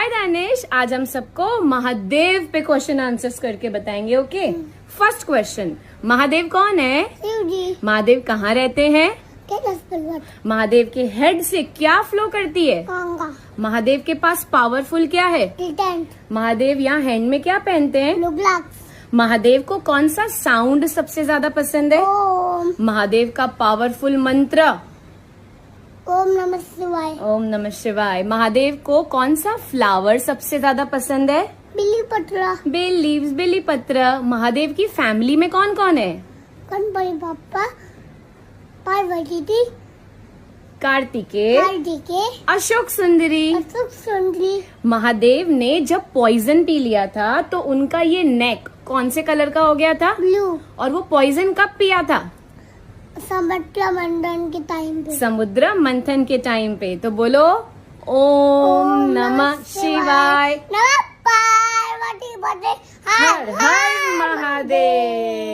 हाय दानिश, आज हम सबको महादेव पे क्वेश्चन आंसर्स करके बताएंगे। ओके, फर्स्ट क्वेश्चन, महादेव कौन है? शिव जी। महादेव कहाँ रहते हैं? कैलाश पर्वत। महादेव के हेड से क्या फ्लो करती है? गंगा। महादेव के पास पावरफुल क्या है? ट्रिडेंट। महादेव यहाँ हैंड में क्या पहनते हैं? Blue gloves. महादेव को कौन सा साउंड सबसे ज्यादा पसंद है? ओम। महादेव का पावरफुल मंत्र? ओम नमः शिवाय। ओम नमः शिवाय। महादेव को कौन सा फ्लावर सबसे ज्यादा पसंद है? बिल्ली पटरा। बेल लीव्स, बेली पत्र। महादेव की फैमिली में कौन कौन है? गणपति बप्पा, पार्वती दी, कार्तिकेय, अशोक सुंदरी। अशोक सुंदरी। महादेव ने जब पॉइजन पी लिया था तो उनका ये नेक कौन से कलर का हो गया था? ब्लू। और वो पॉइजन कब पिया था? समुद्र मंडन के टाइम पे। समुद्र मंथन के टाइम पे। तो बोलो ओम नमः शिवाय। नमः पार्वती पते। हर हर महादेव।